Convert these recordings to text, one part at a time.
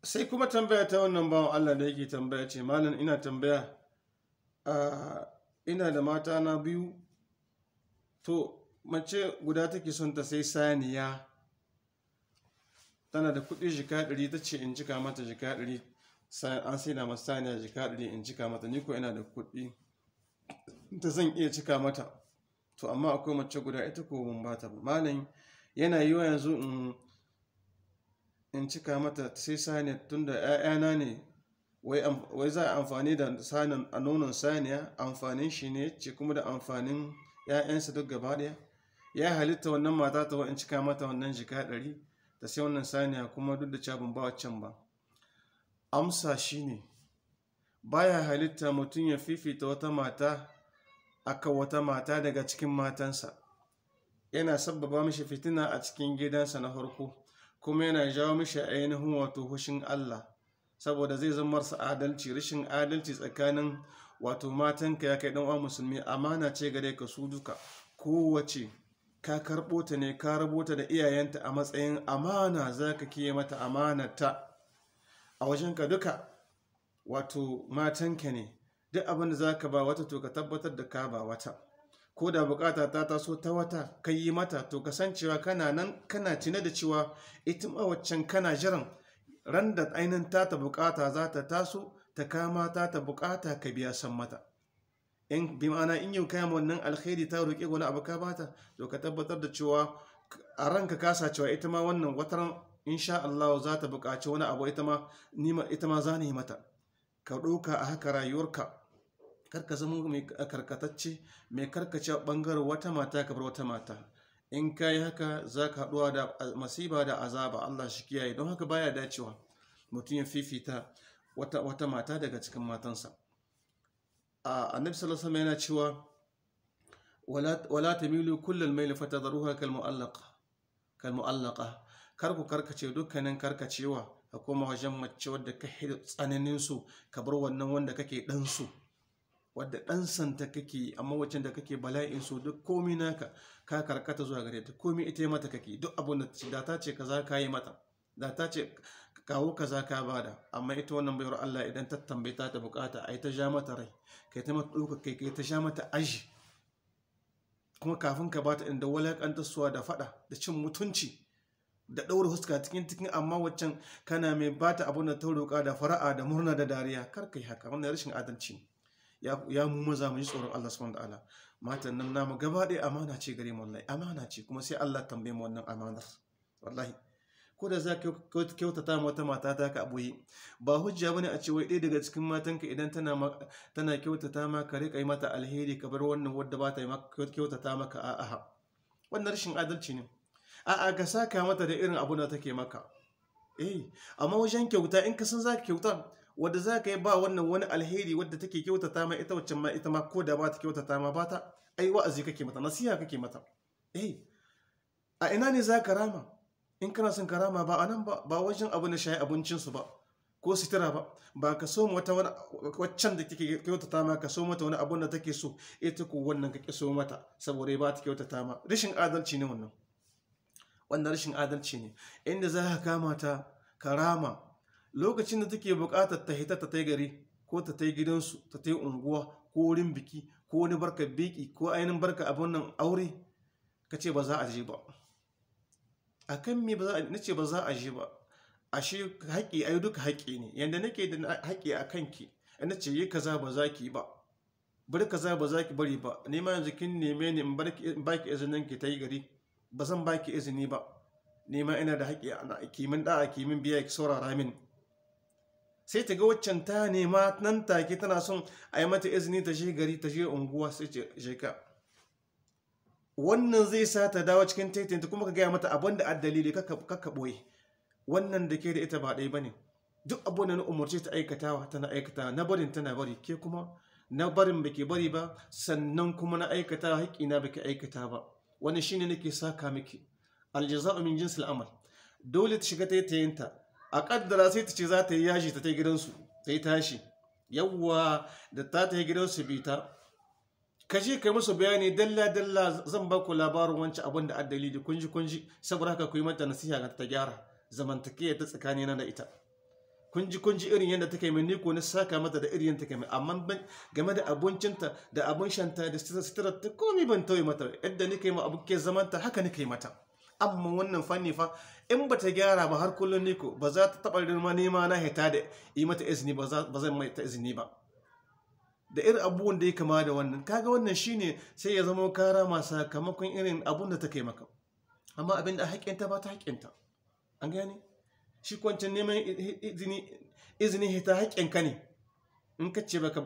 sai kuma tambaya ta wannan bawan Allah da yake tambaya ce, malam ina tambaya, ina da mata na biyu, to mace guda take son ta sai saniya, tana da kuɗi jika 100, ta ce in cika mata jika 100, an sai da masa saniya jika 100 in cika mata, ni ko ina da kuɗi ta zan iya cika mata, to amma akwai mace guda ita ko ban bata ba. Malam yana yiwa yanzu in cika mata sai saniya tunda 'ya'yana ne, wai za a amfani da a nonon saniya, amfanin shi ne ce kuma da amfanin 'ya'yansa duk gaba ɗaya, ya halitta wannan mata ta in cika mata wannan jika 100 ta sai wannan saniya kuma duk da cewa ban ba waccan ba. Amsa shi ne baya halitta mutum ya fifita wata mata akan wata mata daga cikin matansa, yana sabbaba mishi fitina a cikin gidansa na farko, kuma yana jawo mishi ainihin wato hushin Allah, saboda zai zama marasa adalci. Rashin adalci tsakanin wato matanka ya kai uwa musulmi amana ce gare ka su duka, kowace ka karɓo ta ne, ka rabota da iyayenta a matsayin amana, za ka kiyaye mata amanata a wajenka duka, wato matanka ne. Duk abin da za ka ba wata to ka tabbatar da ka ba wata, ko da bukata ta taso ta wata ka yi mata, to kasancewa kana nan kana tuna da cewa ita ma waccan kana jiran ran da ainihin ta bukata za ta taso ta kama ta bukata ka biya san mata. In bi ma'ana in yau kayan wannan alkhairi ta roƙe wani abu ka bata, to ka tabbatar da cewa a ranka kasa cewa ita ma wannan wataran insha Allah za ta buƙaci wani abu, ita ma za ni mata. Ka ɗauka a haka rayuwarka, karka zama mai karkatacce, mai karkace ɓangaren wata mata ka bar wata mata. In ka yi haka za ka haɗuwa da masiba da azaba, Allah shi kiyaye. Don haka baya dacewa mutum ya fifita wata mata daga cikin matansa. Annabi sallallahu alaihi wasallam yana cewa wala tamilu kullal mayl fatadharuha kal mu'allaqa, kar ku karkace dukkanin karkacewa ka koma wajen mace wadda ka tsananin su, ka bar wannan wanda kake dan su, wadda dan santa kake, amma wacce da kake bala'in su, duk komai naka ka karkata zuwa gare ta, komai ita mata kake, duk abun da ta ce kaza ka yi mata, da ta ce kawo kaza ka bada. Amma ita wannan bayar Allah idan ta tambaye ta bukata, ai ta ja mata rai, kai ta mata ɗauka, kai ta sha mata aji, kuma kafin ka bata inda walakantar suwa da fada da cin mutunci da ɗaura huska cikin, amma waccan kana mai bata abun da ta roƙa da fara'a da murna da dariya. Kar kai haka, wannan rashin adalci. Ya mu maza mu yi tsoron Allah subhanahu wa ta'ala. Matan nan namu gaba ɗaya amana ce gare mu, wallahi amana ce, kuma sai Allah tambaye mu wannan amanar. Wallahi ko da za ka kyautata wata mata ta ka aboye, ba hujja bane a ce wai ɗaya daga cikin matanka idan tana kyautata maka rika yi mata alheri, ka bar wannan wadda ba ta yi kyautata maka. A'a, wannan rashin adalci ne. A'a, ka saka mata da irin abu da take maka. Amma wajen kyauta, in ka san za ka kyauta wadda za ka yi ba wannan wani alheri wadda take kyautata ma ita, waccan ma ita ma ko da ba ta kyautata ma ba ta, ai wa'azi kake mata, nasiha kake mata. A ina ne za ka rama? In kana son karama ba a nan ba wajen abu na shayi abincinsu ba ko sitira ba ka so wata waccan da take kyautata ma, ka so mata wani abun da take so, ita ko wannan ka so mata saboda ba ta kyautata ma. Rashin adalci ne wannan rashin adalci ne. Inda za ka kama ta karama lokacin da take buƙatar ta hita ta tai gari, ko ta tai gidansu, ta tai unguwa, ko wurin biki, ko wani barka biki, ko ainihin barka abun nan aure, ka ce ba za a je ba. A kan me nace ba za a je ba? Ashe haƙƙi, ai duka haƙƙi ne. Yanda nake da haƙƙi a kanki, ina ce yi kaza ba za ki ba, bari kaza ba za ki bari ba, ni ma yanzu kin neme ni in baki izinin ki ta yi gari, ba zan baki izini ba. Ni ma ina da haƙƙi a kimin da'a, kimin biya, ki saurara min. Sai ta ga waccan ta nema nan take tana son a yi mata izini ta je gari, ta je unguwa, sai ce je ka. Wannan zai sa ta dawo cikin taitinta, kuma ka gaya mata abin da addalili, kakka ɓoye. Wannan da ke da ita ba ɗaya ba ne. Duk abin da na umarce ta aikatawa tana aikatawa, na barin tana bari, ke kuma na barin ba ke bari ba, sannan kuma na aikatawa haƙƙina ba ke aikata ba. Wani shine nake saka miki aljaza'u min jinsil amal. Dole ta shiga taitayinta, a ƙaddara sai ta ce za ta yi yaji ta gidansu, ta yi tashi, yawwa da ta yi gidansu bi ta, ka je kai musu bayani dalla zan ba ku labarin wancan abin da addali da kunji saboda haka ku yi mata nasiha ga ta gyara zamantakewa ta tsakanina da ita. kun ji irin yadda take mai, ni ko na saka mata da irin take mai, amma game da abincinta da abin shanta da sutura ta komai ban tauye mata, yadda nake ma abu ke zamanta haka nake mata. Amma wannan fanni fa in ba ta gyara ba har kullum niko ba za ta taɓa rirma nema na hita da yi mata izini ba zan mai ta izini ba, da irin abubuwan da ya kama da wannan. Kaga wannan shine sai ya zama kara ma sakamakon irin abun da take maka, amma abin da haƙƙinta ba ta haƙƙinta. An gane shi kwancin neman izini hita haƙƙinka ne, in ka ce baka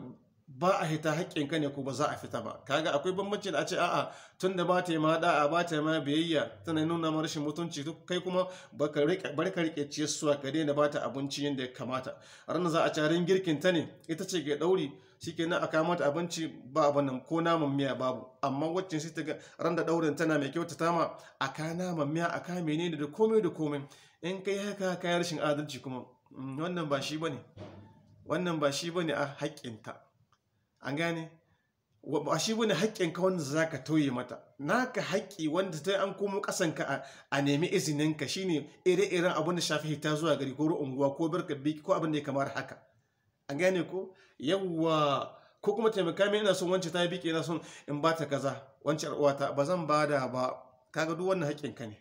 ba a hita haƙƙinka ne ko ba za a fita ba. Kaga akwai bambanci da a ce a'a tun da ba ta yi ma da'a ba ta yi ma biyayya tana nuna ma rashin mutunci, duk kai kuma bari ka rike ciyarsuwa ka daina ba ta abinci yadda ya kamata. Ranar za a carin girkin ta ne ita ce ga ɗauri shikenan aka mata abinci ba abin nan ko naman miya babu, amma wacce sai ta ga ran da ɗaurin tana mai kyautata ma aka naman miya aka menene da komai da komai. In kai haka kayan rashin adalci kuma wannan ba shi bane, wannan ba shi bane a haƙƙinta. An gane ba shi bane haƙƙinka wanda za ka toye mata, naka haƙƙi wanda ta an komo ƙasanka a nemi izininka shine ire-iren abin da shafi hita zuwa gari ko unguwa ko barka biki ko abin da ya kamar haka. An gane ko yawwa, ko kuma taimaka min ina son wance ta biki ina son in ba ta kaza wance uwata ba zan bada ba, kaga duk wannan haƙƙinka ne.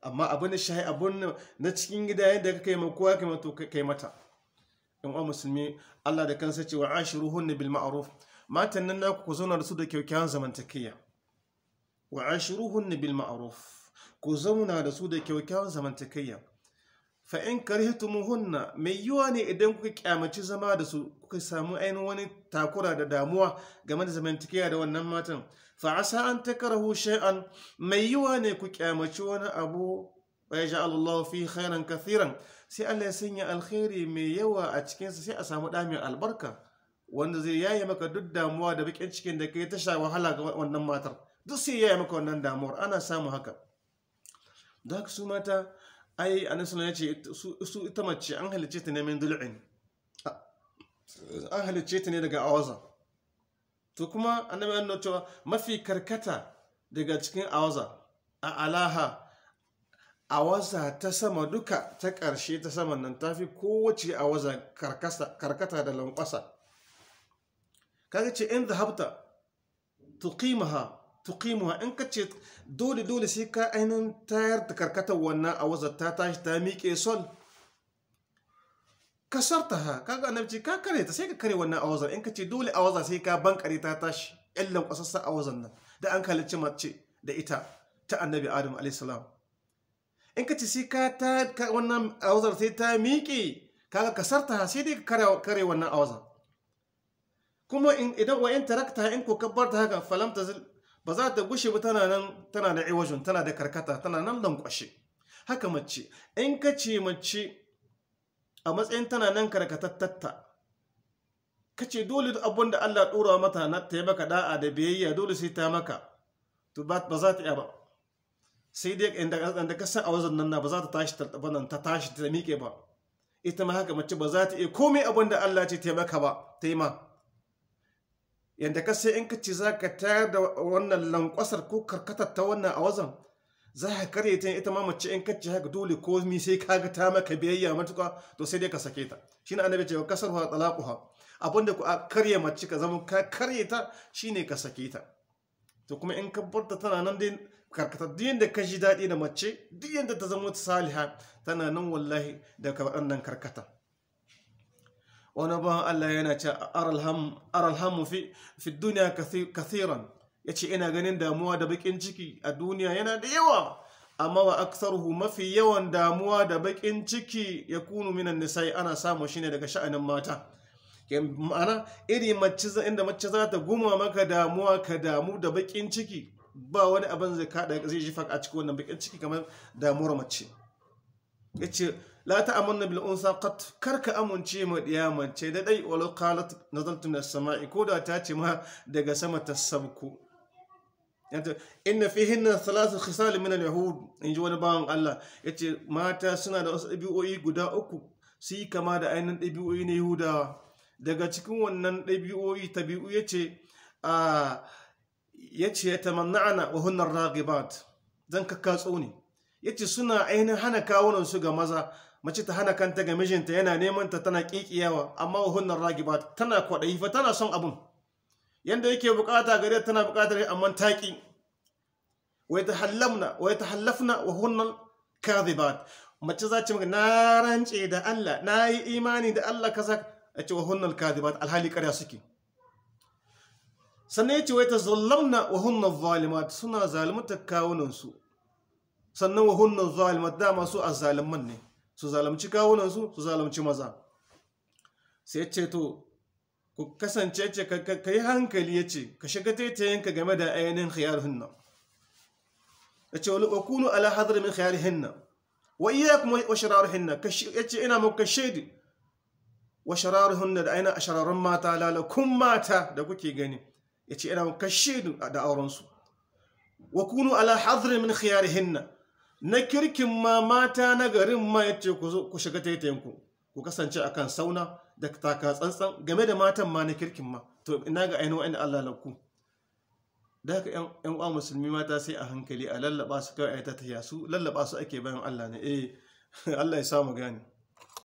Amma abin da shahi abun na cikin gida yadda ka kai ma kowa kai to kai mata. In wa musulmi Allah da kansa ce wa ashiruhunna bil ma'ruf, matan nan naku ku zauna da su da kyakkyawan zamantakeya. Wa ashiruhunna bil ma'ruf, ku zauna da su da kyakkyawan zamantakeya. Fa in karihtumuhunna, mai yiwa ne idan kuka kyamaci zama da su kuka samu ainihin wani takura da damuwa game da zamantakeya da wannan matan, fa asa an takrahu shay'an, mai yiwa ne ku kyamaci wani abu wa yaj'al Allahu fi khairan kathiran, sai Allah ya sanya alkhairi mai yawa a cikinsa, sai a samu ɗa mai albarka wanda zai yaye maka duk damuwa da bakin cikin da kai ta sha wahala ga wannan matar, duk sai yaye maka wannan damuwar. Ana samu haka. Da haka su mata ai annabi sallallahu alaihi wasallam ya ce su ita mace an halicce ta ne min dul'in, an halicce ta ne daga awaza. To kuma annabi ya nuna cewa mafi karkata daga cikin awaza a alaha, awaza ta sama duka ta ƙarshe ta saman nan ta fi kowace awaza karkata da lankwasa. Kaga ce in zahabta tuqimuha, in ka ce dole sai ka ainihin tayar da karkatar wannan awaza ta tashi ta miƙe sol, kasartaha, kaga annabi ka kare ta sai ka kare wannan awazar. In ka ce dole awaza sai ka bankare ta tashi ƴan lankwasassa awazan nan da an halicci mace da ita ta annabi Adam alayhi salam. In ka ce sai ka wannan awazar sai ta miƙe, kaga kasarta sai dai ka kare wannan awazar. Kuma idan wa in tarakta, in ko kabbar ta haka falam tazil, ba za ta gushe ba tana nan tana da iwajun, tana da karkata, tana nan lankwashe. Haka mace in ka ce mace a matsayin tana nan karkatattatta, ka ce dole abin da Allah ɗora mata na ta yi maka da'a da biyayya dole sai ta maka, to ba za ta iya ba. Sai dai inda ka san a wazan nan ba za ta tashi ta tashi ta miƙe ba. Ita ma haka mace ba za ta iya komai abin da Allah ce ta yi maka ba, ta yi ma. Yanda ka sai in ka ce za ka tayar da wannan lankwasar ko karkatar ta wannan a wazan, za ka karye ta ita ma mace in ka ce haka dole komai sai ka ga ta maka biyayya matuƙa, to sai dai ka sake ta. Shine annabi ce wa kasarha talaquha, abinda ku a karye mace ka zama ka karye ta shine ka sake ta. To kuma in ka barta tana nan dai karkata, duk yadda ka ji daɗi da mace, duk yadda ta zama saliha, tana nan wallahi da waɗannan karkata. Wani ban Allah yana ce aralhamu fi duniya kathiran, ya ce ina ganin damuwa da baƙin ciki a duniya yana da yawa, amma wa aksaruhu mafi yawan damuwa da baƙin ciki ya kunu minan nisa'i, ana samu shine daga sha'anin mata. Ma'ana iri mace inda mace za ta guma maka damuwa ka damu da baƙin ciki, ba wani abin zai ji a cikin wannan baƙin ciki kamar damuwar mace. Ya ce la ta'amanna bil unsa qat, karka amince ma diya mace da dai walau qalat nazaltu min as-sama'i, ko da ta ce ma daga sama ta sabku. Yace inna fihinna thalathu khisal min al-yahud, inji wani bawan Allah yace mata suna da wasu ɗabi'o'i guda uku su yi kama da ainihin ɗabi'o'i na Yahudawa. Daga cikin wannan tabi'u yace ya tamanna'ana wa hunnar ragibat, zan kakkatso ne. Yace suna ainihin hana kawunansu ga maza, mace ta hana kanta ga mijinta yana neman ta tana kikiyawa, amma wa hunnar ragibat tana kwaɗayi fa tana son abun yanda yake bukata gare tana bukatar amma taki. Wa yatahallafna wa hunnar kadhibat mace za ce maka na rance da Allah na yi imani da Allah kaza, a ce wa hunnar kadhibat alhali ƙarya suke. Sannan ya ce wai ta zallamna wa hunnar zalimat suna zalimta kawunansu. Sannan wa hunnar zalimat dama su azzaliman ne, su zalimci kawunansu su zalimci maza. Sai ya ce to ku kasance ce ka yi hankali, ya ce ka shiga taitayenka game da ainihin khiyarhinna. Ya ce wa kunu ala hadar min khiyarhinna wa iyyakum wa shararhinna, ya ce ina muka shaidi wa shararhinna da ainihin ashararrun mata, lalakun mata da kuke gani, ya ce ina muka shaidi da aurensu. Wa kunu ala hadar min khiyarhinna, na kirkin ma mata na garin ma, ya ce ku shiga taitayenku, ku kasance akan sauna da taka tsantsan game da matan ma na kirkin ma. To ina ga ainihin wa'anda Allah lakku. Da haka ‘yan uwa musulmi mata sai a hankali a lallaba su kawai ta tahiya, su lallaba su ake bayan Allah ne. Allah ya samu gani.